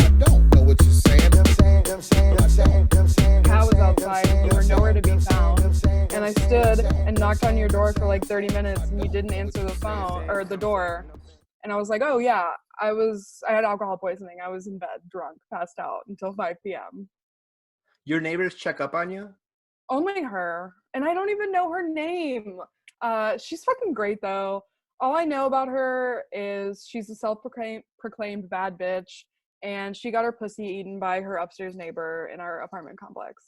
I don't know what you're saying. I'm saying, I'm saying, I'm saying, I'm saying. Cat was outside and you were nowhere to be found. And I stood and knocked on your door for like 30 minutes and you didn't answer the phone or the door. And I was like, oh yeah, I had alcohol poisoning. I was in bed, drunk, passed out until 5 p.m. Your neighbors check up on you? Only her. And I don't even know her name. She's fucking great though. All I know about her is she's a self-proclaimed bad bitch, and she got her pussy eaten by her upstairs neighbor in our apartment complex.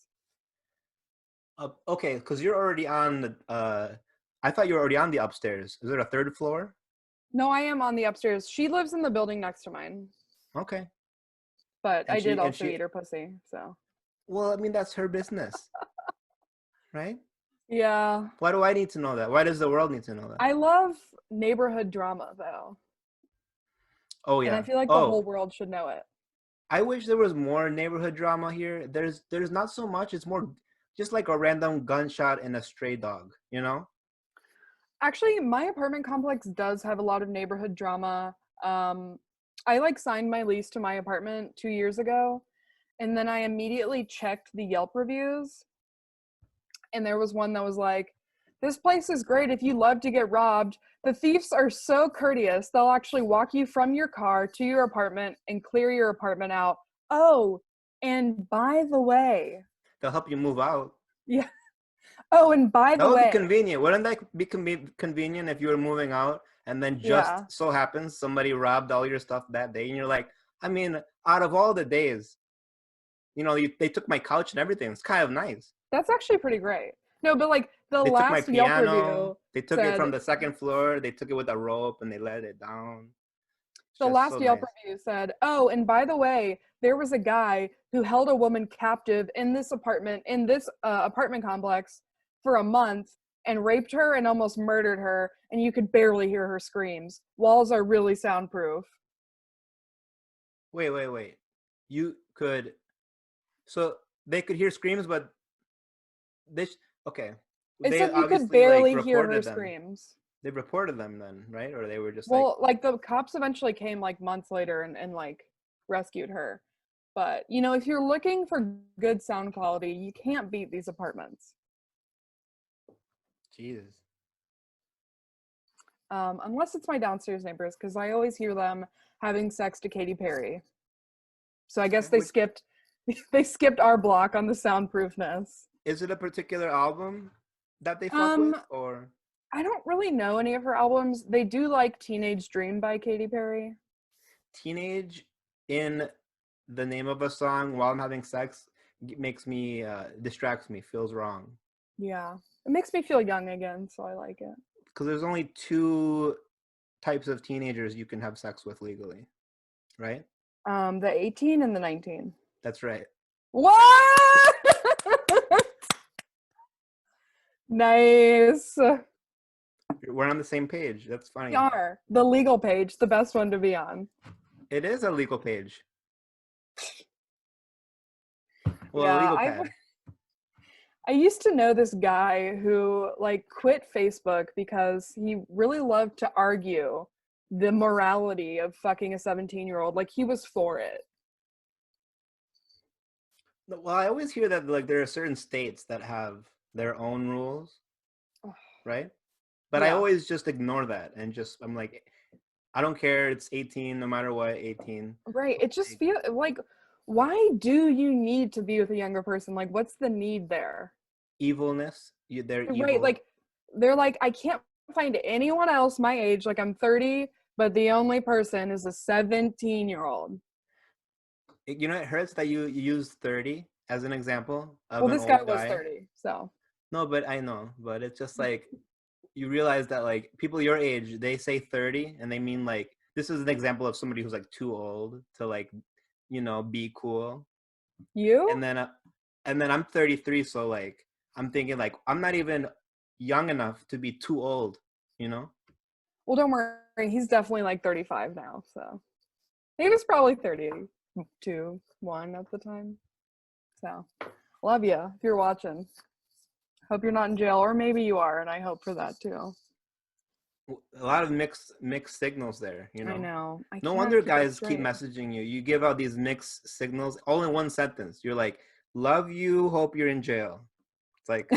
Okay, because you're already on the. I thought you were already on the upstairs. Is it a third floor? No, I am on the upstairs. She lives in the building next to mine. Okay. But And I did she and also she. eat her pussy, so. Well, I mean that's her business, right? Yeah. Why do I need to know that? Why does the world need to know that? I love neighborhood drama, though. Oh And I yeah. feel like the Oh, whole world should know it. I wish there was more neighborhood drama here. There's not so much. It's more just like a random gunshot and a stray dog, you know? Actually, my apartment complex does have a lot of neighborhood drama. I like signed my lease to my apartment 2 years ago, and then I immediately checked the Yelp reviews, and there was one that was like, "This place is great if you love to get robbed. The thieves are so courteous; they'll actually walk you from your car to your apartment and clear your apartment out. Oh, and by the way, They'll help you move out. yeah. Oh, and by That the would be way, convenient. Wouldn't that be convenient if you were moving out and then just yeah." so happens somebody robbed all your stuff that day and you're like, I mean, out of all the days, they took my couch and everything. It's kind of nice. That's actually pretty great. No, but like the They took my last Yelp piano. review They took it from said, the second floor. They took it with a rope and they let it down. It's the just so last Yelp nice. review said, "Oh, and by the way, there was a guy who held a woman captive in this apartment complex for a month and raped her and almost murdered her, and you could barely hear her screams. Walls are really soundproof." Wait. You could, so they could hear screams, but this, okay. It They said you could obviously like barely hear her reported them. screams. They reported them then, right? Or they were just like, Well, like the cops eventually came like months later and like rescued her. But if you're looking for good sound quality, you can't beat these apartments. Jesus. Unless it's my downstairs neighbors, because I always hear them having sex to Katy Perry. So I guess Okay. they skipped they skipped our block on the soundproofness. Is it a particular album that they fuck with, Um, or I don't really know any of her albums. They do like Teenage Dream by Katy Perry. Teenage in the name of a song while I'm having sex makes me distracts me, feels wrong. Yeah. It makes me feel young again, so I like it. Because there's only two types of teenagers you can have sex with legally, right? The 18 and the 19. That's right. What? Nice. We're on the same page. That's funny. We are. The legal page, the best one to be on. It is a legal page. Well, a Yeah, legal pad. I used to know this guy who like quit Facebook because he really loved to argue the morality of fucking a 17-year-old. Like he was for it. Well, I always hear that like there are certain states that have their own rules, right? But I Yeah. always just ignore that and I'm like, I don't care. It's 18, no matter what, 18. Right. It just feels like, why do you need to be with a younger person? Like, what's the need there? Evilness. They're Right. evil. Like, they're like, I can't find anyone else my age. Like, I'm 30, but the only person is a 17-year-old. It hurts that you use 30 as an example of Well, an this guy old was guy. 30, so. No, but I know. But it's just like, you realize that like people your age, they say 30 and they mean like, this is an example of somebody who's like too old to like, be cool. You? And then I'm 33, so like I'm thinking like I'm not even young enough to be too old, you know? Well, don't worry, he's definitely like 35 now, so he was probably 32, 1 at the time. So, love you if you're watching. Hope you're not in jail, or maybe you are, and I hope for that too. A lot of mixed signals there, you I know? know. I No can't wonder keep it guys keep straight. messaging you. You give out these mixed signals all in one sentence. You're like, love you, hope you're in jail. It's like,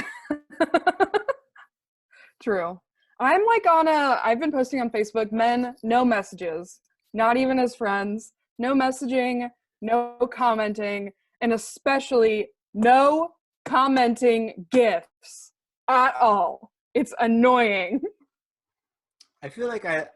True. I'm like I've been posting on Facebook, men, no messages, not even as friends, no messaging, no commenting, and especially no commenting GIFs at all. It's annoying. I feel like I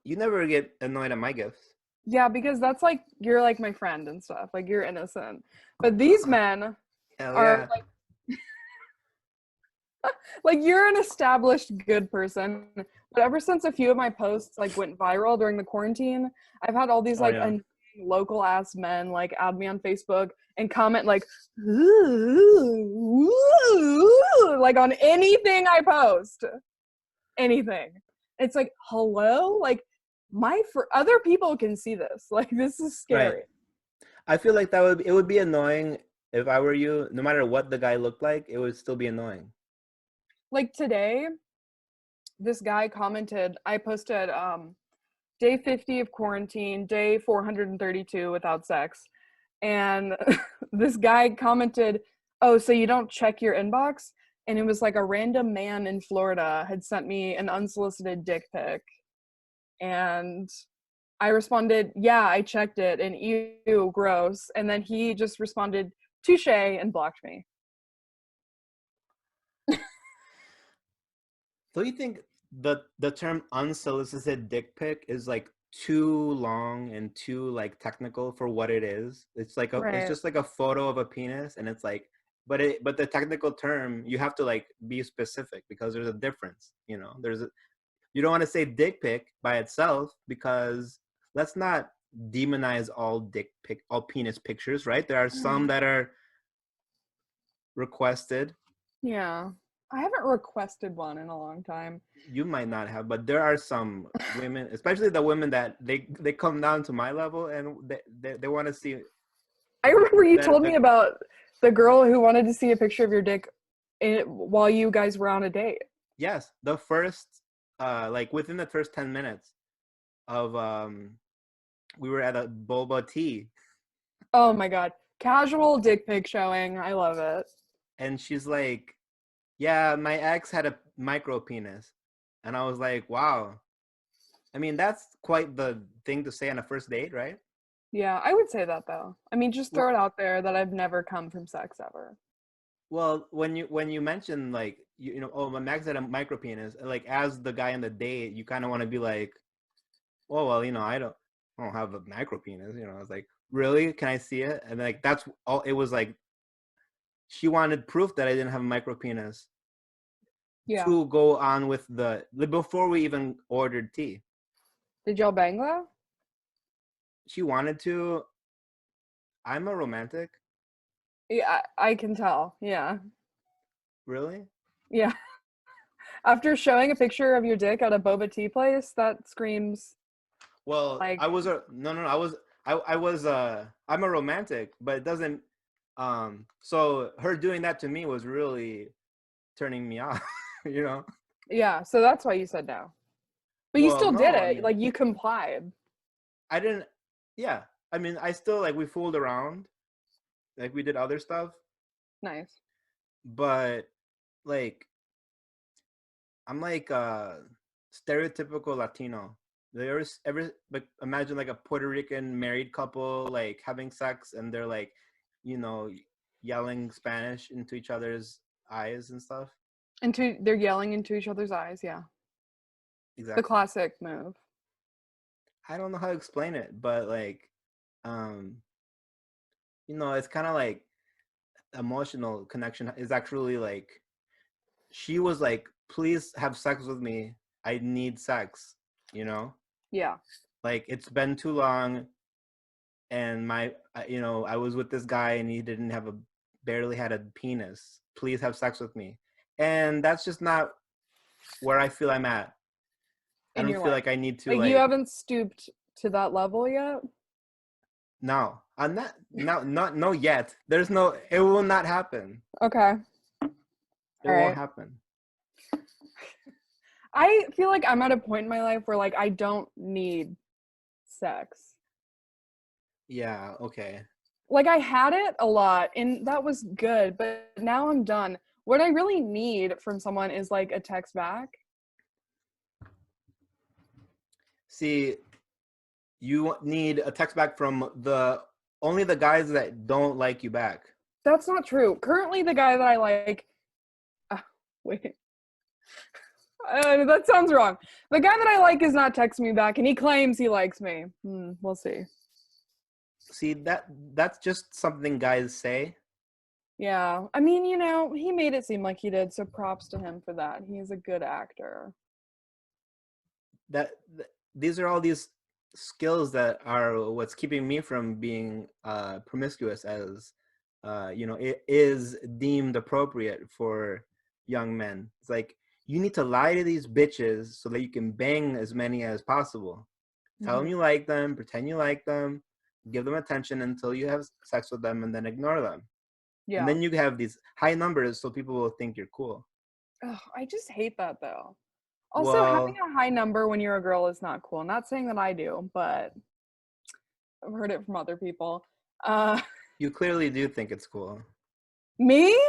you never get annoyed at my gifts. Yeah, because that's like, you're like my friend and stuff. Like, you're innocent. But these men Hell are yeah. like you're an established good person, but ever since a few of my posts like went viral during the quarantine, I've had all these Oh like yeah. local ass men like add me on Facebook and comment like "Ooh, ooh," like on anything I post, anything. It's like, hello, like my for other people can see this, like this is Right. scary. I feel like it would be annoying if I were you, no matter what the guy looked like, it would still be annoying. Like today, this guy commented, I posted day 50 of quarantine, day 432 without sex. And this guy commented, "Oh, so you don't check your inbox?" And it was like a random man in Florida had sent me an unsolicited dick pic. And I responded, "Yeah, I checked it, and ew, gross." And then he just responded, "Touche," and blocked me. So you think the term unsolicited dick pic is like too long and too like technical for what it is? It's Right. just like a photo of a penis, and it's like, but the technical term, you have to like be specific because there's a difference, you know. You don't want to say dick pic by itself because let's not demonize all penis pictures, right? There are some that are requested. Yeah. I haven't requested one in a long time. You might not have, but there are some women, especially the women that they come down to my level and they want to see I remember you that told me about the girl who wanted to see a picture of your dick while you guys were on a date. yes, the first like within the first 10 minutes of we were at a boba tea, Oh my god. Casual dick pic showing. I love it. and she's like, yeah, my ex had a micro penis, and I was like, wow. I mean, that's quite the thing to say on a first date, right? Yeah, I would say that though. I mean, just throw Well, it out there that I've never come from sex ever. well, when you mention like you know, oh, my Max had a micro penis, like as the guy on the date, you kind of want to be like, oh well, you know, I don't have a micro penis, you know. I was like, really? Can I see it? And like that's all. It was like she wanted proof that I didn't have a micro penis Yeah. to go on with the before we even ordered tea. Did y'all bang though? She wanted to. I'm a romantic, Yeah, I can tell. Yeah. really. Yeah. After showing a picture of your dick at a boba tea place, that screams Well, like, I was a no no no, I was I'm a romantic, but it doesn't so her doing that to me was really turning me off, you know. yeah, so that's why you said no. But you Well, still did no, I it. mean, Like, you complied. I didn't yeah. I mean, I still like we fooled around, like we did other stuff, Nice. but like I'm like stereotypical Latino. There's ever like imagine like a Puerto Rican married couple like having sex and they're like, you know, yelling Spanish into each other's eyes and stuff. They're yelling into each other's eyes, yeah. The Exactly. classic move. I don't know how to explain it, but like, um, you know, it's kind of like emotional connection is actually like she was like, please have sex with me. I need sex, you know? Yeah. Like it's been too long and my you know, I was with this guy and he didn't have a barely had a penis. Please have sex with me. And that's just not where I feel I'm at. I in don't your feel life? like I need to Like you like haven't stooped to that level yet? no. I'm not no yet. There's no it will not happen. Okay. It All won't right. happen. I feel like I'm at a point in my life where like I don't need sex. Yeah, okay. Like I had it a lot and that was good, but now I'm done. What I really need from someone is like a text back. See, you need a text back from the only the guys that don't like you back. That's not true. Currently the guy that I like wait. That sounds wrong. The guy that I like is not texting me back and he claims he likes me. We'll see. See, that's just something guys say. Yeah. I mean, you know, he made it seem like he did, so props to him for that. He's a good actor. These are all these skills that are what's keeping me from being promiscuous as it is deemed appropriate for young men. It's like you need to lie to these bitches so that you can bang as many as possible. Tell them Mhm. you like them, pretend you like them, give them attention until you have sex with them, and then ignore them. And Yeah. then you have these high numbers so people will think you're cool. Ugh, I just hate that though. Also, having Well, a high number when you're a girl is not cool. Not saying that I do, but I've heard it from other people. Uh, you clearly do think it's cool. Me?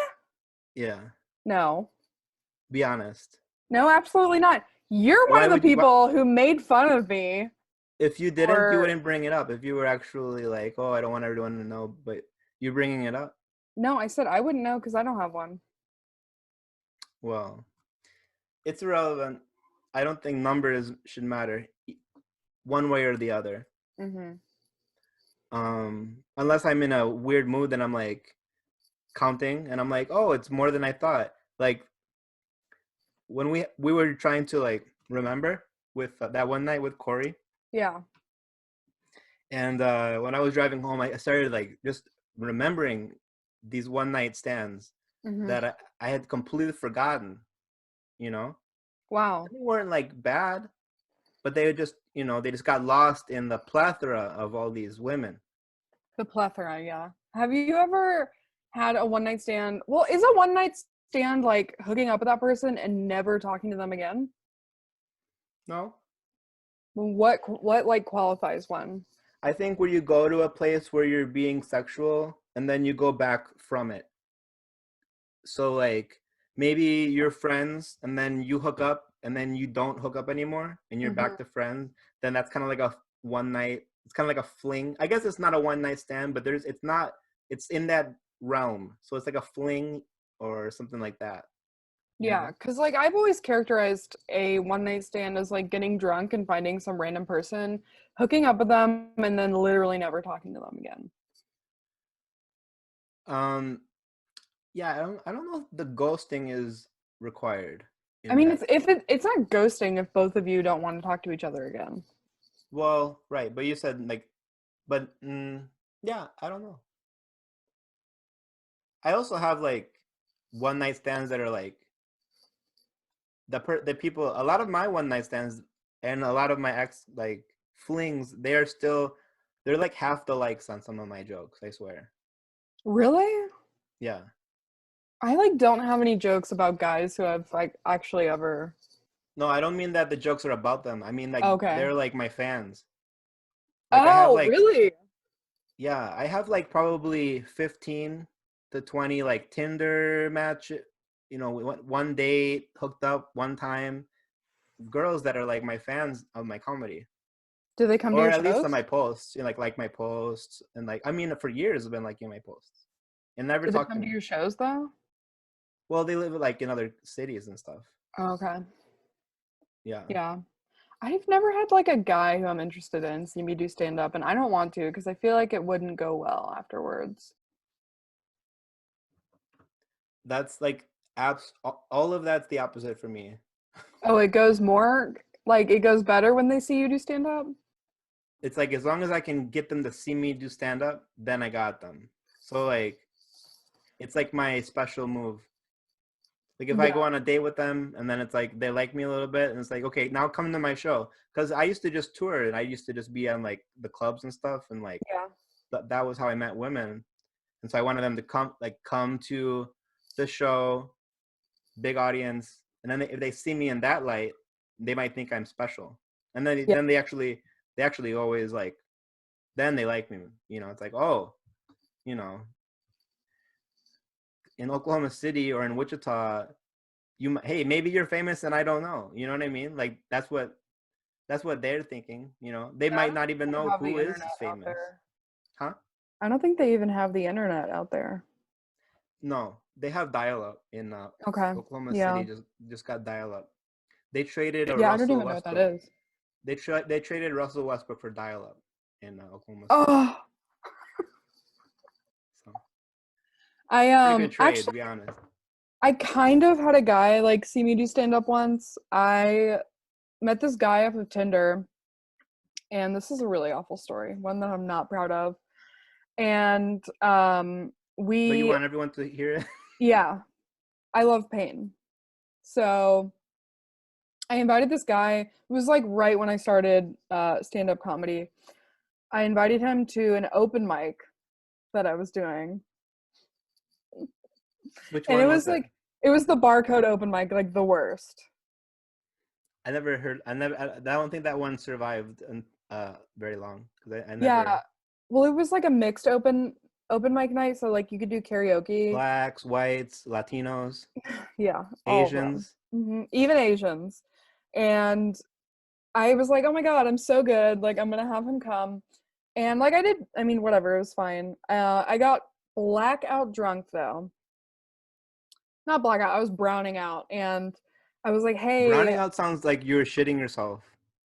Yeah, No. be honest. No, absolutely not. You're one Why of the would you? people who made fun of me If you didn't, you for. wouldn't bring it up. If you were actually like, oh, I don't want everyone to know, but you're bringing it up. No, I said I wouldn't know because I don't have one. Well, it's irrelevant. I don't think numbers should matter one way or the other. Mm-hmm. Unless I'm in a weird mood and I'm like counting and I'm like, oh, it's more than I thought. Like when we were trying to like remember with that one night with Corey, Yeah. and when I was driving home, I started like just remembering these one night stands Mm-hmm. that I had completely forgotten. You know, Wow. they weren't like bad, but they just they just got lost in the plethora of all these women. The plethora, yeah. Have you ever had a one night stand? Well, is a one night stand like hooking up with that person and never talking to them again? No, What like qualifies one? I think where you go to a place where you're being sexual and then you go back from it. So like maybe you're friends and then you hook up and then you don't hook up anymore and you're Mm-hmm. back to friends, then that's kind of like a one night, it's kind of like a fling. I guess it's not a one night stand, but it's in that realm. So it's like a fling or something like that, you Yeah, know? because like I've always characterized a one night stand as like getting drunk and finding some random person, hooking up with them, and then literally never talking to them again. Um yeah, I don't know if the ghosting is required I in mean, that. it's not ghosting if both of you don't want to talk to each other again. Well, right, but you said like but yeah, I don't know. I also have like one night stands that are like the people. A lot of my one night stands and a lot of my ex like flings, they're like half the likes on some of my jokes. I swear. Really? Yeah. I like don't have any jokes about guys who I've like actually ever. No, I don't mean that the jokes are about them. I mean like Okay. they're like my fans. Like I have Oh, like really? yeah, I have like probably 15 to 20 like Tinder match. We went one date, hooked up one time. Girls that are like my fans of my comedy. Do they come to Or your at least on shows? my posts, like my posts, and like I mean, for years I've been liking my posts, and never Do they talked to come to me. your shows though? Well, they live like in other cities and stuff. Okay. Yeah, Yeah. I've never had like a guy who I'm interested in see me do stand up, and I don't want to because I feel like it wouldn't go well afterwards. that's like all of that's the opposite for me. Oh, it goes more like it goes better when they see you do stand up? It's like as long as I can get them to see me do stand up, then I got them. So like It's like my special move. Like if I Yeah. go on a date with them and then it's like they like me a little bit and it's like, okay, now come to my show. Because I used to just tour and I used to just be on like the clubs and stuff and like Yeah. that was how I met women. And so I wanted them to come to the show, big audience, and then if they see me in that light, they might think I'm special. And Yeah. then they actually always like then they like me. You know, it's like, oh, you know, in Oklahoma City or in Wichita, hey, maybe you're famous and I don't know. You know what I mean? Like that's what they're thinking. You know, they Yeah, I might don't not think even they know have the who is internet out famous, there. huh? I don't think they even have the internet out there. No, they have dial-up in Okay. Oklahoma Yeah. City. Just got dial-up. They traded a Yeah, I don't Russell even know what that Westbrook. is. They traded Russell Westbrook for dial-up in Oklahoma City. Oh, So pretty I good trade, to actually be honest. I kind of had a guy like see me do stand up once. I met this guy off of Tinder, and this is a really awful story, one that I'm not proud of. And But you we want everyone to hear it. yeah, I love pain. So I invited this guy. It was like right when I started stand up comedy. I invited him to an open mic that I was doing. Which And it one was was it? like it was the barcode open mic, like the worst. I never heard. I don't think that one survived very long because I Yeah. never Well, it was like a mixed open mic night, so like you could do karaoke. blacks, whites, Latinos, Yeah, all of them. Asians. Even Asians. And I was like, "Oh my god, I'm so good. Like I'm going to have him come." And like I mean, whatever, it was fine. I got blackout drunk though. Not blackout, I was browning out and I was like, Browning "Hey, out sounds like you're shitting yourself,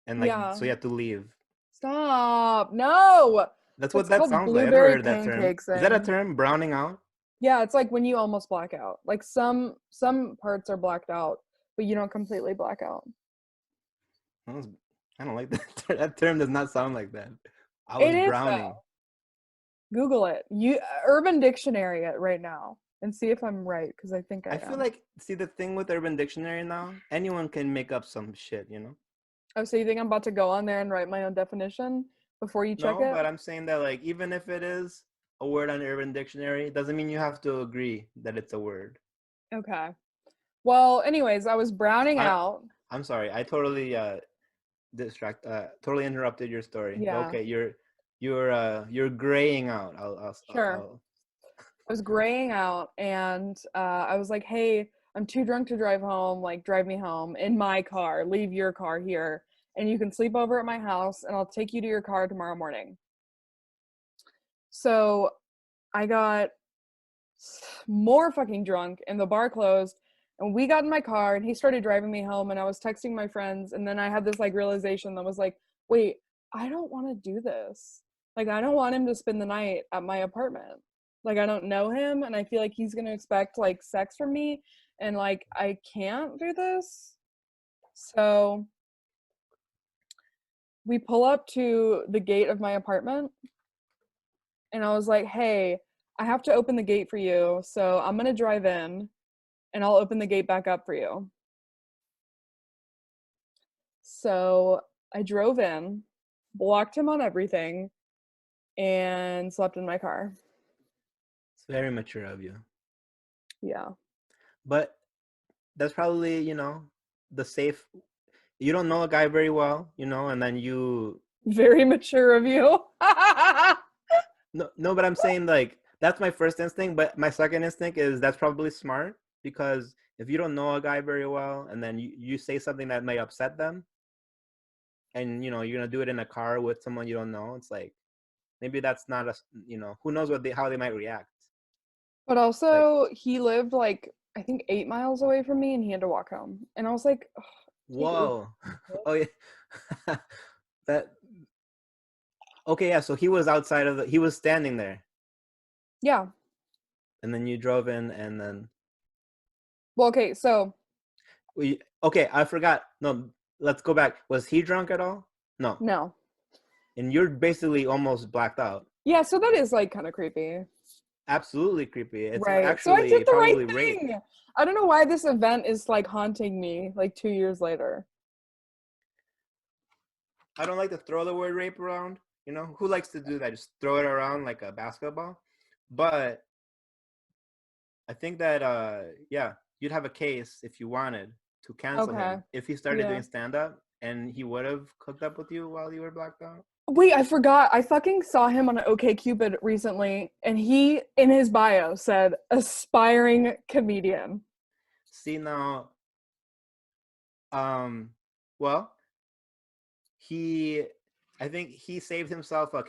and like yeah, so you have to leave. stop. No. That's what It's that called sounds like. I've never blueberry heard that term. pancakes Is that a thing. term? Browning out? Yeah, it's like when you almost black out. Like some parts are blacked out, but you don't completely black out. I don't like that. That term does not sound like that. I It was is browning. though. Google it. You Urban Dictionary it right now and see if I'm right because I think I I feel am. like see the thing with Urban Dictionary now, anyone can make up some shit, you know? Oh, so you think I'm about to go on there and write my own definition before you check No, it? but I'm saying that like even if it is a word on Urban Dictionary, it doesn't mean you have to agree that it's a word. Okay. Well, anyways, I was browning I out. I'm sorry. I totally totally interrupted your story. But Yeah, okay, you're graying out. sure. I'll I was graying out and I was like, "Hey, I'm too drunk to drive home. Like, drive me home in my car. Leave your car here, and you can sleep over at my house, and I'll take you to your car tomorrow morning." So I got more fucking drunk, and the bar closed, and we got in my car, and he started driving me home, and I was texting my friends, and then I had this like realization that was like, "Wait, I don't want to do this. Like, I don't want him to spend the night at my apartment. Like, I don't know him, and I feel like he's gonna expect like sex from me, and like I can't do this." So we pull up to the gate of my apartment, and I was like, "Hey, I have to open the gate for you, so I'm gonna drive in, and I'll open the gate back up for you." So I drove in, blocked him on everything, and slept in my car. It's very mature of you. Yeah. But that's probably, the safe you don't know a guy very well, and then you Very mature of you. no, but I'm saying like that's my first instinct, but my second instinct is that's probably smart because if you don't know a guy very well and then you say something that may upset them and you're gonna do it in a car with someone you don't know, it's like maybe that's not who knows how they might react. But Like, also, he lived like, I think 8 miles away from me, and he had to walk home. And I was like, "Ugh, take Uber." whoa. Oh yeah. that Okay, yeah, so he was he was standing there Yeah. and then you drove in and then Well, okay, so okay, I forgot. No, let's go back. Was he drunk at all? No. no. And you're basically almost blacked out. Yeah, so that is like kind of creepy. absolutely creepy. It's Right. So I did actually the right probably rape. thing. I don't know why this event is like haunting me like 2 years later. I don't like to throw the word rape around. You know, who likes to do that? Just throw it around like a basketball. But I think that yeah, you'd have a case if you wanted to cancel Okay. him if he started Yeah. doing stand up and he would have hooked up with you while you were blacked out. Wait, I forgot. I fucking saw him on OkCupid recently, and he, in his bio, said aspiring comedian. See now, um, well, he, I think he saved himself a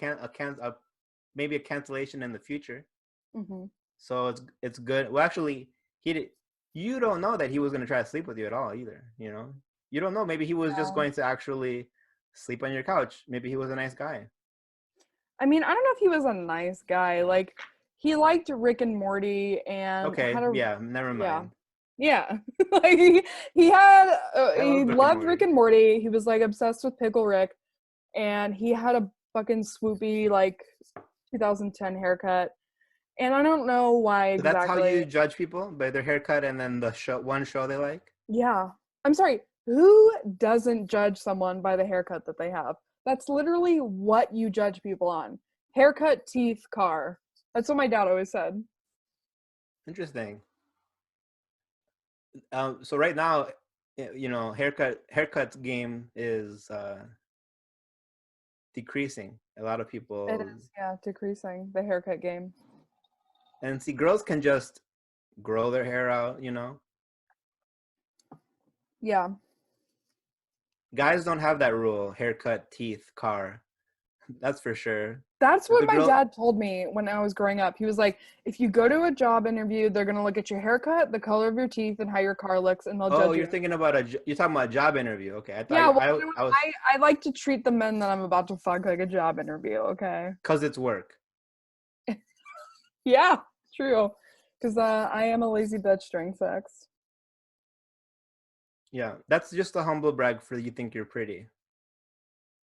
maybe a cancellation in the future. Hmm. So it's good. Well, actually, he did. You don't know that he was gonna try to sleep with you at all either. You know, you don't know. Maybe he was just Yeah. going to actually sleep on your couch. Maybe he was a nice guy. I mean, I don't know if he was a nice guy. Like, he liked Rick and Morty and had Okay, a, yeah, never yeah. mind. Yeah. Like, he had, I he love Rick and loved Rick Morty. and Morty. He was like obsessed with Pickle Rick, and he had a fucking swoopy, like, 2010 haircut. And I don't know why So that's how you exactly. judge people by their haircut and then the show they like. Yeah. I'm sorry. Who doesn't judge someone by the haircut that they have? That's literally what you judge people on. Haircut, teeth, car. That's what my dad always said. Interesting. So right now, you know, haircut game is decreasing. A lot of It people, is, yeah, decreasing the haircut game. and see, girls can just grow their hair out. You know, Yeah. guys don't have that rule: haircut, teeth, car. That's for sure. That's If what the my girl, dad told me when I was growing up. He was like, if you go to a job interview, they're going to look at your haircut, the color of your teeth, and how your car looks, and they'll oh, judge you're you. thinking about you're talking about a job interview. Okay, I thought Yeah, well, I was I like to treat the men that I'm about to fuck like a job interview, okay? because it's work. Yeah, true. Because I am a lazy bitch during sex. Yeah, that's just a humble brag for you think you're pretty.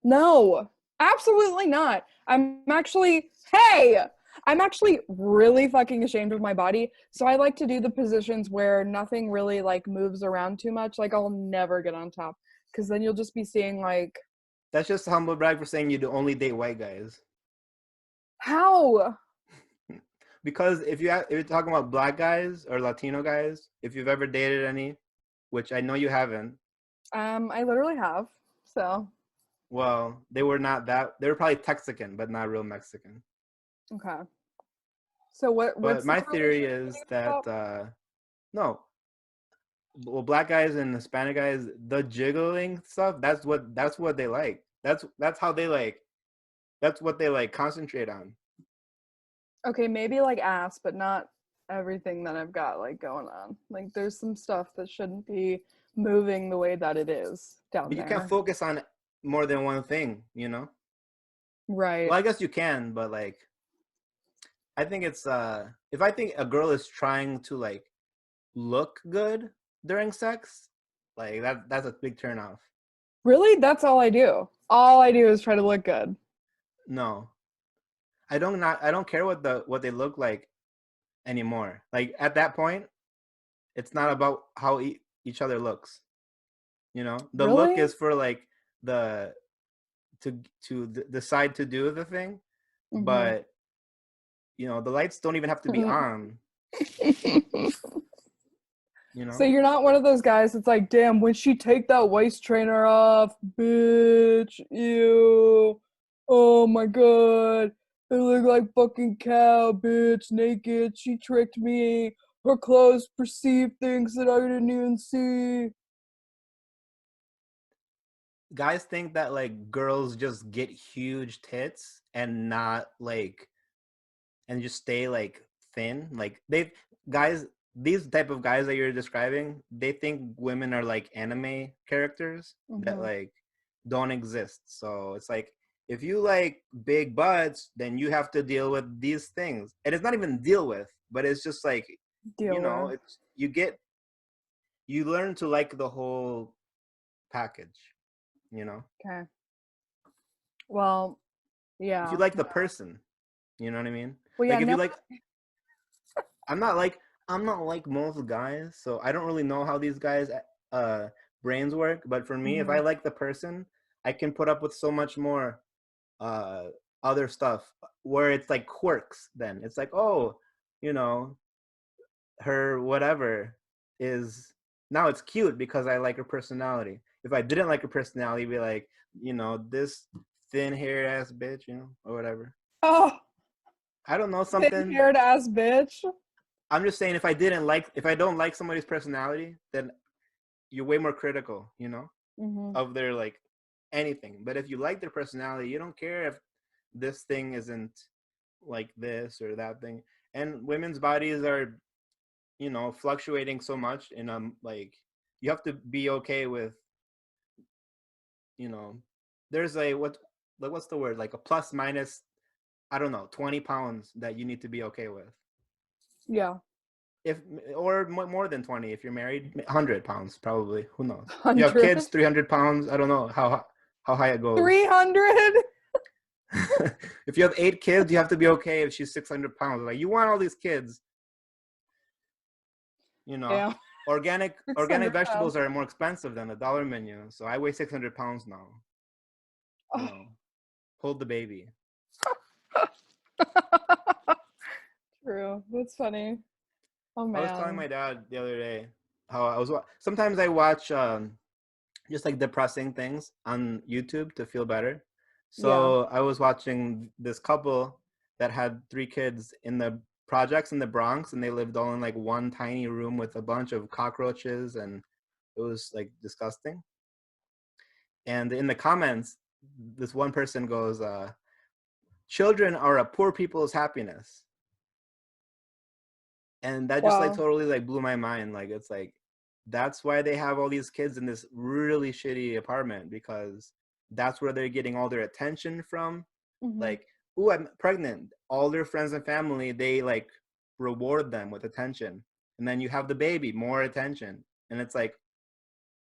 No, absolutely not. Hey, I'm actually really fucking ashamed of my body. So I like to do the positions where nothing really like moves around too much. Like I'll never get on top because then you'll just be seeing like, That's just a humble brag for saying you only date white guys. how? Because if you're talking about black guys or Latino guys, if you've ever dated any, which I know you haven't, I literally have. So, well, they were not that. They were probably Texican, but not real Mexican. okay. So But what's the my theory correlation is about? that no, well, black guys and Hispanic guys, the jiggling stuff, that's what they like. That's how they like. That's what they like concentrate on. Okay, maybe like ass, but not everything that I've got like going on. Like there's some stuff that shouldn't be moving the way that it is down But you can't there. focus on more than one thing, you know? Right. Well, I guess you can, but like I think it's if I think a girl is trying to like look good during sex, like that's a big turn off. Really? That's all I do. All I do is try to look good. No. I don't care what they look like anymore. Like at that point, it's not about how each other looks, you know? The look Really? is for like the decide to do the thing, Mhm. but you know, the lights don't even have to be on, you So know? you're not one of those guys that's like, damn, when she take that waist trainer off, bitch, ew, oh my god, I look like fucking cow, bitch, naked, she tricked me, her clothes perceive things that I didn't even see. Guys think that like girls just get huge tits and not like and just stay like thin. Like they guys these type of guys that you're describing, they think women are like anime characters that Mm-hmm. like don't exist. So it's like if you like big butts, then you have to deal with these things. And it's not even deal with, but it's just like, you Deal know, with. it's you learn to like the whole package, you know? Okay. Well, If you yeah. like the person, you know what I mean? Well, yeah, Like if you no, like I'm not like most guys, so I don't really know how these guys uh brains work. But for me, if I Mhm. like the person, I can put up with so much more uh other stuff where it's like quirks. Then it's like, oh, you know, her whatever is now it's cute because I like her personality. If I didn't like her personality, it'd be like, this thin haired ass bitch, or whatever. Oh, I don't know something. thin-haired ass bitch. I'm just saying if I don't like somebody's personality, then you're way more critical, Mhm. of their like anything. But if you like their personality, you don't care if this thing isn't like this or that thing. And women's bodies are, fluctuating so much in like you have to be okay with, you know, there's a what's the word? Like a plus minus, I don't know, 20 pounds that you need to be okay with. Yeah. If or more than 20 if you're married, 100 pounds probably, who knows. You have 100. kids, 300 pounds, I don't know how high it goes. 300. If you have 8 kids, you have to be okay if she's 600 pounds. Like, you want all these kids, you know Yeah. organic 600 vegetables pounds. are more expensive than the dollar menu, so I weigh 600 pounds now. you Oh. know Hold the baby. True. That's funny. Oh I was telling man. my dad the other day how sometimes I watch just like depressing things on YouTube to feel better. Yeah. So I was watching this couple that had 3 kids in the projects in the Bronx, and they lived all in like one tiny room with a bunch of cockroaches, and it was like disgusting. And in the comments, this one person goes, "Children are a poor people's happiness," and that just like Wow. totally like blew my mind. Like, it's like that's why they have all these kids in this really shitty apartment, because that's where they're getting all their attention from. Mhm. Like, "Ooh, I'm pregnant." All their friends and family, they like reward them with attention, and then you have the baby, more attention. And it's like,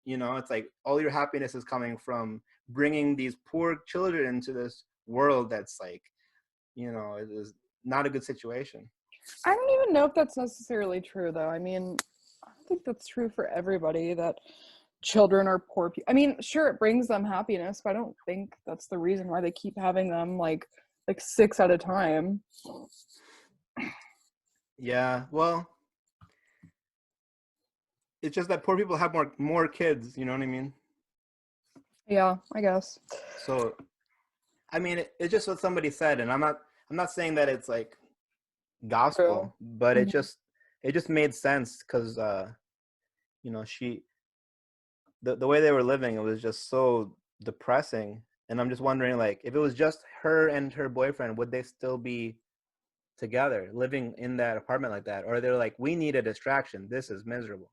it's like all your happiness is coming from bringing these poor children into this world that's like, it is not a good situation. I don't even know if that's necessarily true though. I mean, I don't think that's true for everybody that children are poor people. I mean, sure it brings them happiness, but I don't think that's the reason why they keep having them like 6 at a time. Yeah, well, it's just that poor people have more kids, you know what I mean? Yeah, I guess. So, I mean, it's just what somebody said, and I'm not saying that it's like True. gospel, but it Mhm. just it just made sense because she the way they were living, it was just so depressing. And I'm just wondering, like, if it was just her and her boyfriend, would they still be together living in that apartment like that? Or they're like, we need a distraction, this is miserable.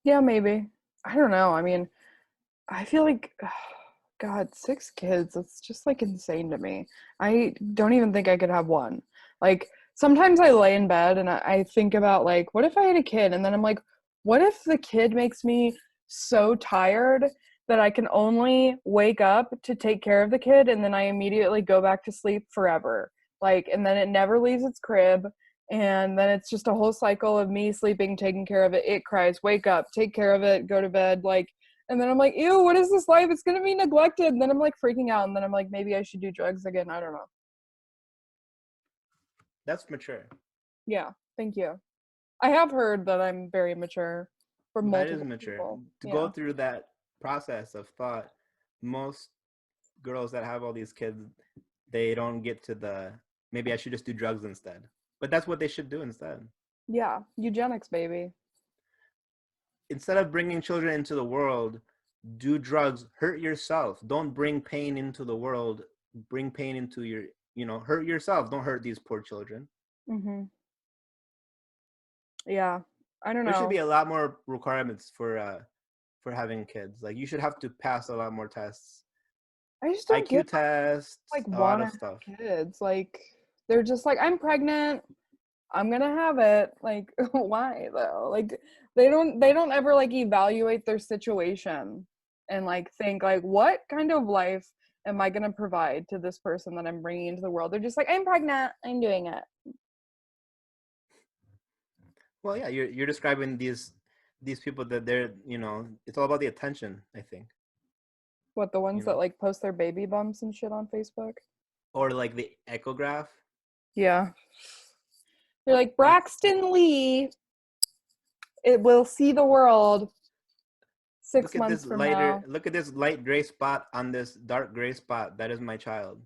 Yeah, maybe. I don't know. I mean, I feel like God, 6 kids, that's just like insane to me. I don't even think I could have one. Like sometimes I lay in bed and I think about like what if I had a kid and then I'm like what if the kid makes me so tired that I can only wake up to take care of the kid and then I immediately go back to sleep forever. Like and then it never leaves its crib and then it's just a whole cycle of me sleeping, taking care of it. It cries, wake up, take care of it, go to bed like and then I'm like, ew, what is this life? It's gonna be neglected. And then I'm like freaking out. And then I'm like, maybe I should do drugs again. I don't know. That's mature. Yeah, thank you. I have heard that I'm very mature from That is multiple mature people. to go Yeah. through that process of thought. Most girls that have all these kids, they don't get to the, maybe I should just do drugs instead. But that's what they should do instead. Yeah. Eugenics, baby. Instead of bringing children into the world, do drugs, hurt yourself. Don't bring pain into the world. Bring pain into your, hurt yourself. Don't hurt these poor children. Mm-hmm. Yeah. I don't There should know. be a lot more requirements for having kids. Like, you should have to pass a lot more tests, I just don't IQ get tests, like a lot want to of have stuff. kids. Like they're just like, I'm pregnant. I'm gonna have it. Like, why though? Like, they don't ever like evaluate their situation and like think like, what kind of life am I gonna provide to this person that I'm bringing into the world? They're just like, I'm pregnant. I'm doing it. Well, yeah, you're describing these people that they're, it's all about the attention, I think, What, the you ones that know, like post their baby bumps and shit on Facebook? or like the echograph. Yeah. They're like, It's Braxton Lee, it will see the world six look at months from now. look at this light gray spot on this dark gray spot. That is my child.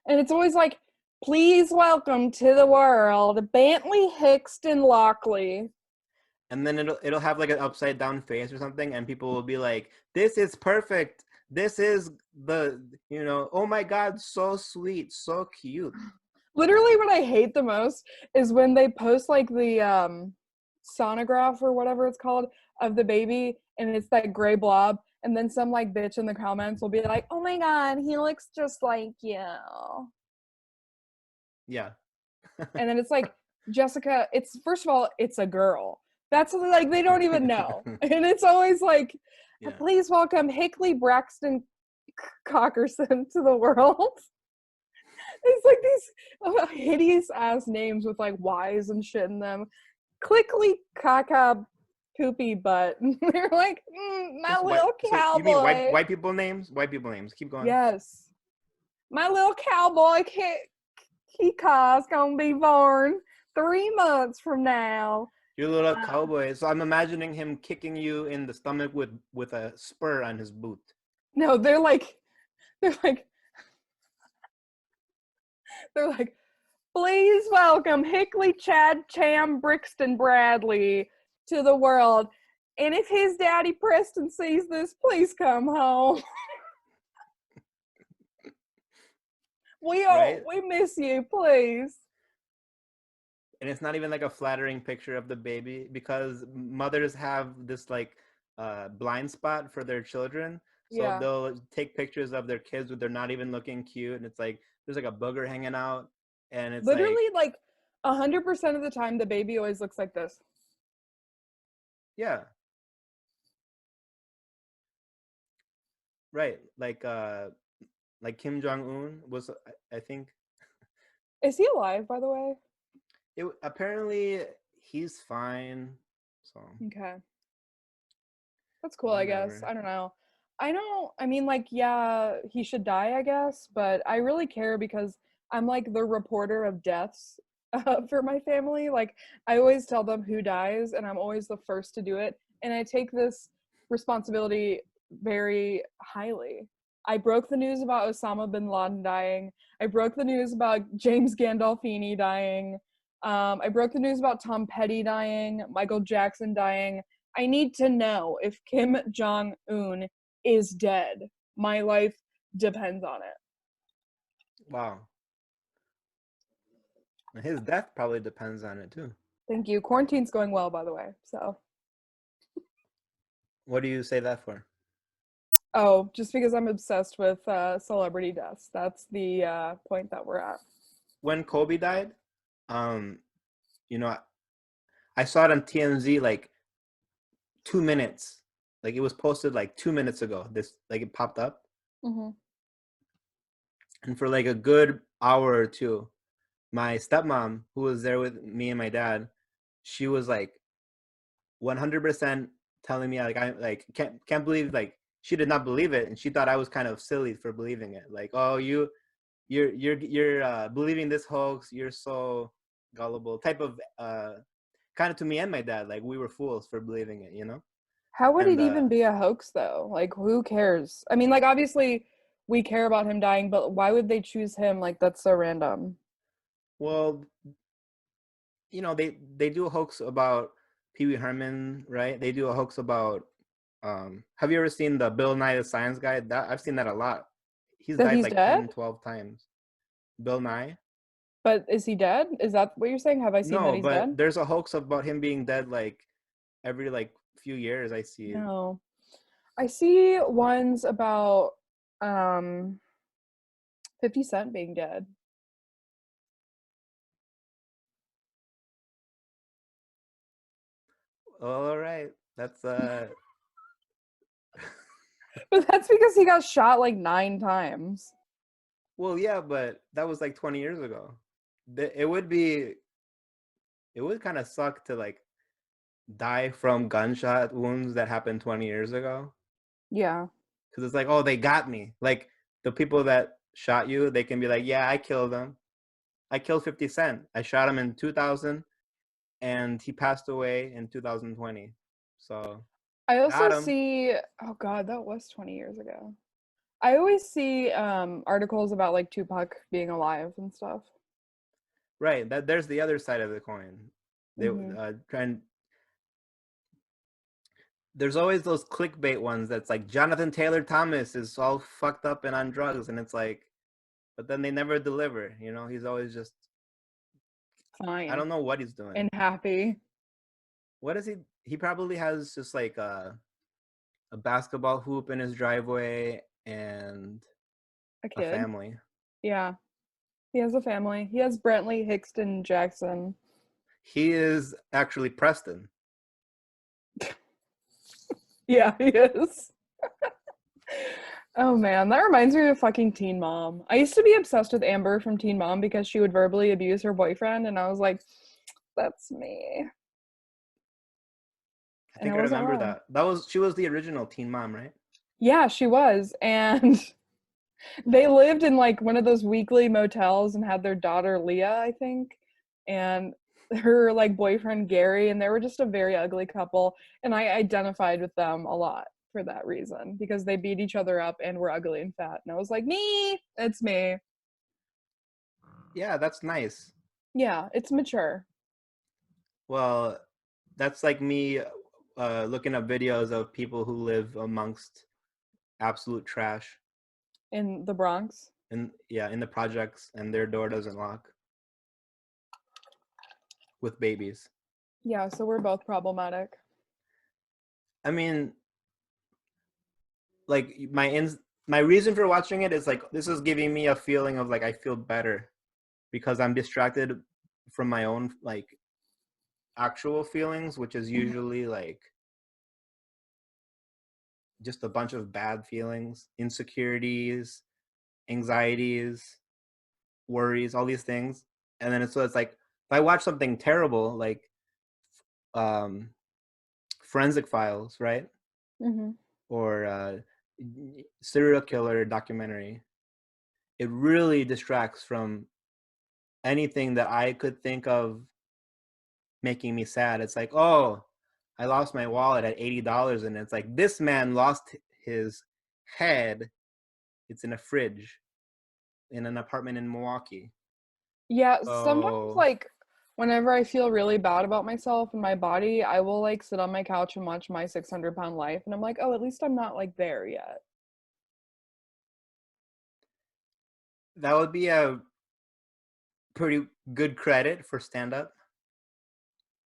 And it's always like, please welcome to the world, Bentley Hickston Lockley. And then it'll have like an upside down face or something, and people will be like, "This is perfect. This is oh my God, so sweet, so cute." Literally, what I hate the most is when they post like the sonograph or whatever it's called of the baby, and it's that gray blob, and then some like bitch in the comments will be like, "Oh my God, he looks just like you," Yeah. and then it's like, Jessica, it's first of all, it's a girl. That's like they don't even know, and it's always like, Yeah. please welcome Hickley Braxton Cockerson to the world. It's like these hideous ass names with like Y's and shit in them. Clickly caca poopy butt. They're like, my Just little so you mean cowboy. white people names? White people names. Keep going. Yes. My little cowboy Kika's gonna be born 3 months from now. Your little cowboy. So I'm imagining him kicking you in the stomach with a spur on his boot. No, they're like, they're like, please welcome Hickley Chad Cham Brixton Bradley to the world. And if his daddy Preston sees this, please come home. Right? We miss you, please. And it's not even like a flattering picture of the baby, because mothers have this like blind spot for their children. So Yeah. they'll take pictures of their kids where they're not even looking cute, and it's like there's like a booger hanging out, and it's like, Literally, like 100% of the time, the baby always looks like this. yeah, right, like Kim Jong-un was, I think. Is he alive, by the way? It apparently he's fine. So Okay. That's cool, I guess. whatever. I don't know. I mean, like, yeah, he should die, I guess, but I really care because I'm like the reporter of deaths for my family. Like, I always tell them who dies, and I'm always the first to do it. And I take this responsibility very highly. I broke the news about Osama bin Laden dying. I broke the news about James Gandolfini dying. I broke the news about Tom Petty dying, Michael Jackson dying. I need to know if Kim Jong Un is dead. My life depends on it. Wow. His death probably depends on it too. Thank you. Quarantine's going well, by the way. So, What do you say that for? oh, just because I'm obsessed with celebrity deaths. That's the point that we're at. When Kobe died, um, you know, I saw it on TMZ like 2 minutes. Like it was posted like 2 minutes ago. This like it popped up, Mm-hmm. and for like a good hour or two, my stepmom, who was there with me and my dad, she was like 100% telling me like I like can't believe, like she did not believe it, and she thought I was kind of silly for believing it. Like, oh, you're believing this hoax. You're so gullible. Type of kind of to me and my dad, like we were fools for believing it, you know. How would And it even be a hoax, though? Like, who cares? I mean, like, obviously, we care about him dying, but why would they choose him? Like, that's so random. well, they do a hoax about Pee Wee Herman, right? They do a hoax about have you ever seen the Bill Nye the Science Guy? That I've seen that a lot. He's That died he's like dead? 10, 12 times. Bill Nye? But is he dead? Is that what you're saying? Have I seen that No, he's but dead? there's a hoax about him being dead like every like few years. I see it. No. I see ones about um 50 Cent being dead. All right. That's But that's because he got shot like 9 times. well, yeah, but that was like 20 years ago. It would kind of suck to like die from gunshot wounds that happened 20 years ago. Yeah. Because it's like, oh, they got me. Like the people that shot you, they can be like, yeah, I killed them. I killed 50 Cent. I shot him in 2000 and he passed away in 2020. So I also got him. see, oh God, that was 20 years ago. I always see articles about like Tupac being alive and stuff. Right. That there's the other side of the coin. They Hmm. trying. There's always those clickbait ones that's like Jonathan Taylor Thomas is all fucked up and on drugs, and it's like, but then they never deliver. You know, he's always just. I Fine don't know what he's doing. and happy. What is he? He probably has just like a basketball hoop in his driveway and A a kid. family. Yeah. He has a family. He has Brentley, Hickston, Jackson. He is actually Preston. Yeah, he is. Oh man, that reminds me of fucking Teen Mom. I used to be obsessed with Amber from Teen Mom because she would verbally abuse her boyfriend, and I was like, that's me. I And think I I wasn't remember wrong. that. She was the original Teen Mom, right? Yeah, she was. And they lived in like one of those weekly motels and had their daughter Leah, I think, and her like boyfriend Gary, and they were just a very ugly couple. And I identified with them a lot for that reason because they beat each other up and were ugly and fat. And I was like, me, it's me. Yeah, that's nice. Yeah, it's mature. Well, that's like me looking up videos of people who live amongst absolute trash In the Bronx. and yeah, in the projects and their door doesn't lock with babies. Yeah, so we're both problematic. I mean, like my reason for watching it is like this is giving me a feeling of like I feel better because I'm distracted from my own like actual feelings, which is Mhm. usually like just a bunch of bad feelings, insecurities, anxieties, worries, all these things. And then it's like if I watch something terrible like um forensic files, right? Mhm. Or serial killer documentary, it really distracts from anything that I could think of making me sad. It's like, oh, I lost my wallet at $80, and it's like this man lost his head. It's in a fridge in an apartment in Milwaukee. Yeah, sometimes So like whenever I feel really bad about myself and my body, I will like sit on my couch and watch My 600 Pound Life, and I'm like, oh, at least I'm not like there yet. that would be a pretty good credit for stand up,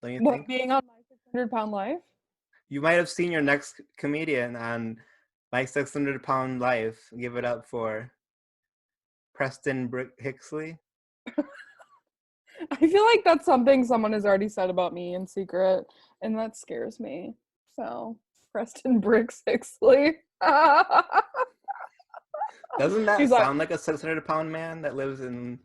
don't you What, think? being on My 600 Pound Life? You might have seen your next comedian on My 600 Pound Life. Give it up for Preston Brick Hixley. I feel like that's something someone has already said about me in secret, and that scares me. So, Preston Briggs Hixley. Doesn't that He's like, sound like a 600 pound man that lives in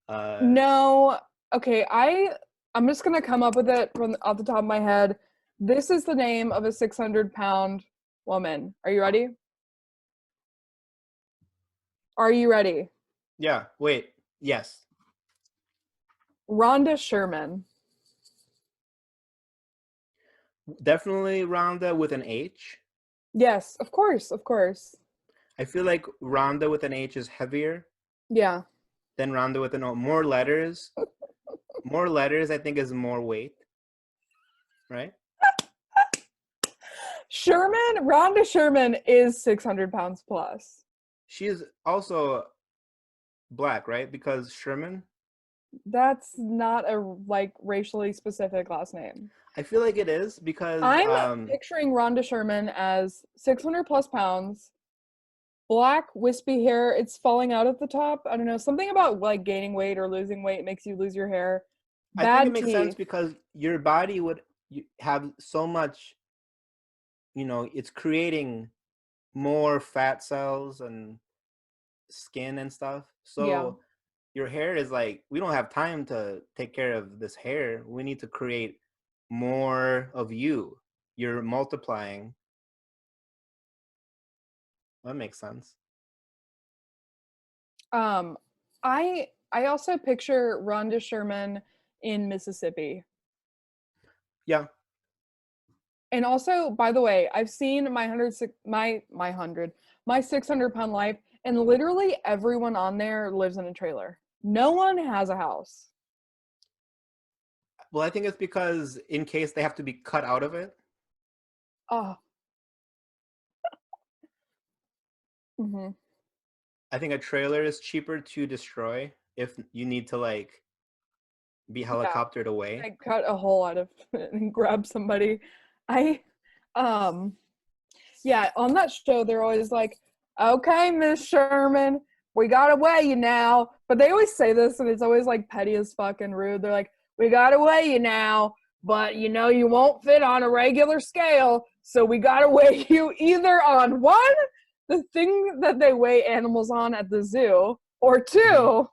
uh no. Okay, I'm just gonna come up with it from off the top of my head. This is the name of a 600 pound woman. Are you ready? Are you ready? yeah, wait. Yes. Rhonda Sherman. Definitely Rhonda with an H. Yes, of course, of course. I feel like Rhonda with an H is heavier Yeah. than Rhonda with an O. More letters. More letters I think is more weight, right? Rhonda Sherman is 600 pounds plus. She is also black, right? Because Sherman. That's not a like racially specific last name. I feel like it is because I'm picturing Rhonda Sherman as 600 plus pounds, black, wispy hair. It's falling out at the top. I don't know. Something about like gaining weight or losing weight makes you lose your hair. I think it Bad makes sense teeth. because your body would have so much, it's creating more fat cells and skin and stuff. Yeah. So your hair is like, we don't have time to take care of this hair. We need to create more of you. You're multiplying. That makes sense. I also picture Rhonda Sherman in Mississippi. Yeah. And also, by the way, I've seen my 600-pound life, and literally everyone on there lives in a trailer. No one has a house. Well, I think it's because in case they have to be cut out of it. Oh. Mm-hmm. I think a trailer is cheaper to destroy if you need to like be helicoptered away. I cut a hole out of it and grab somebody. Yeah, on that show they're always like, okay, Miss Sherman, we gotta weigh you now. But they always say this and it's always like petty as fuck and rude. They're like, we gotta weigh you now, but you know you won't fit on a regular scale, so we gotta weigh you either on one, the thing that they weigh animals on at the zoo, or two,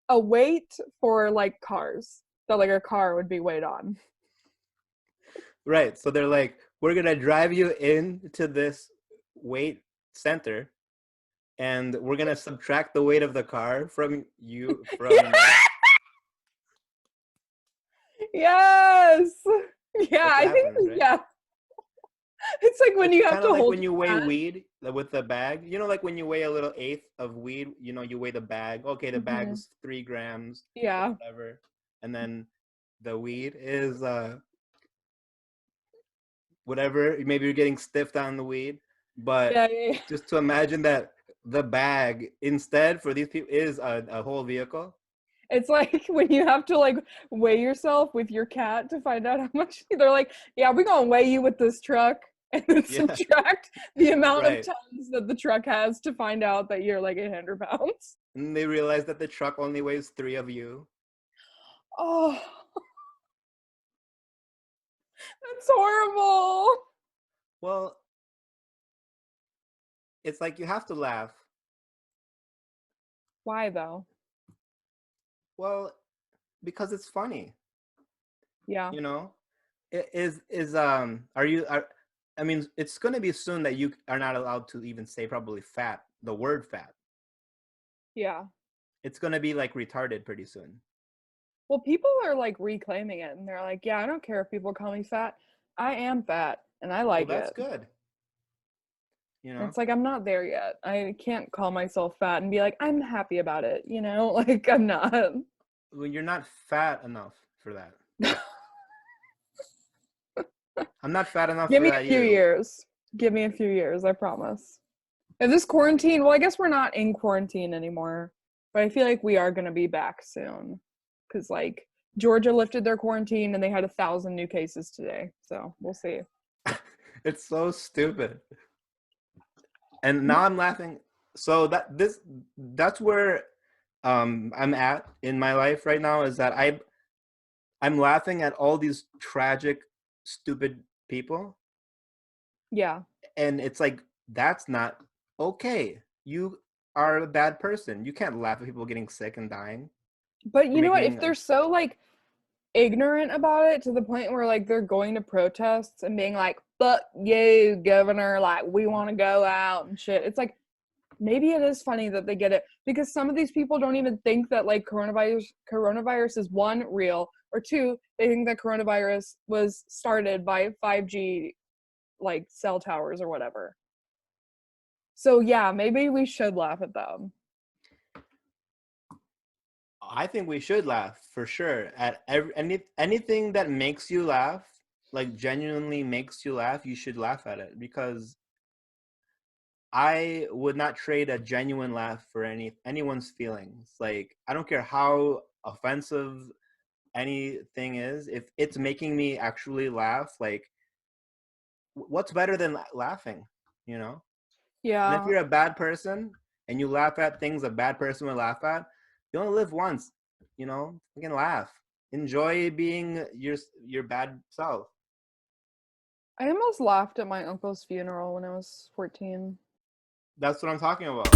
a weight for like cars that like a car would be weighed on. Right. So they're like, we're gonna drive you into this weight center, and we're gonna subtract the weight of the car from you. From Yes. Yeah, I think happens, right? yeah. It's like when you have to like hold when you weigh that. weed with the bag. You know, like when you weigh a little eighth of weed. You know, you weigh the bag. Okay, the bag's 3 grams. Yeah. Whatever. And then the weed is whatever. Maybe you're getting stiffed on the weed, but Yeah. just to imagine that the bag instead for these people is a whole vehicle. It's like when you have to like weigh yourself with your cat to find out how much. They're like, yeah, we're gonna weigh you with this truck and then subtract the amount of tons that the truck has to find out that you're like 800 pounds. And they realize that the truck only weighs 3 of you. Oh, that's horrible. Well, it's like you have to laugh. Why though? Well, because it's funny. Yeah. You know, I mean, it's going to be soon that you are not allowed to even say probably fat, the word fat. Yeah. It's going to be like retarded pretty soon. Well, people are like reclaiming it and they're like, yeah, I don't care if people call me fat. I am fat and I like that's it. Good. You know, it's like, I'm not there yet. I can't call myself fat and be like, I'm happy about it. You know, like I'm not. Well, you're not fat enough for that. I'm not fat enough Give for me that a few either. years. Give me a few years, I promise. If this quarantine, well, I guess we're not in quarantine anymore, but I feel like we are going to be back soon. Because, like, Georgia lifted their quarantine and they had 1,000 new cases today. So we'll see. It's so stupid. And now I'm laughing. So that's where I'm at in my life right now, is that I'm laughing at all these tragic, stupid people. Yeah. And it's like, that's not okay. You are a bad person. You can't laugh at people getting sick and dying. But you know what? If they're so like ignorant about it to the point where like they're going to protests and being like, fuck you, governor, like we want to go out and shit. It's like, maybe it is funny that they get it, because some of these people don't even think that like coronavirus is one, real, or two, they think that coronavirus was started by 5G like cell towers or whatever. So yeah, maybe we should laugh at them. I think we should laugh for sure at anything that makes you laugh, like genuinely makes you laugh. You should laugh at it, because I would not trade a genuine laugh for anyone's feelings. Like, I don't care how offensive anything is. If it's making me actually laugh, like, what's better than laughing, you know? Yeah. And if you're a bad person and you laugh at things a bad person would laugh at, you only live once, you know? You can laugh. Enjoy being your bad self. I almost laughed at my uncle's funeral when I was 14. That's what I'm talking about.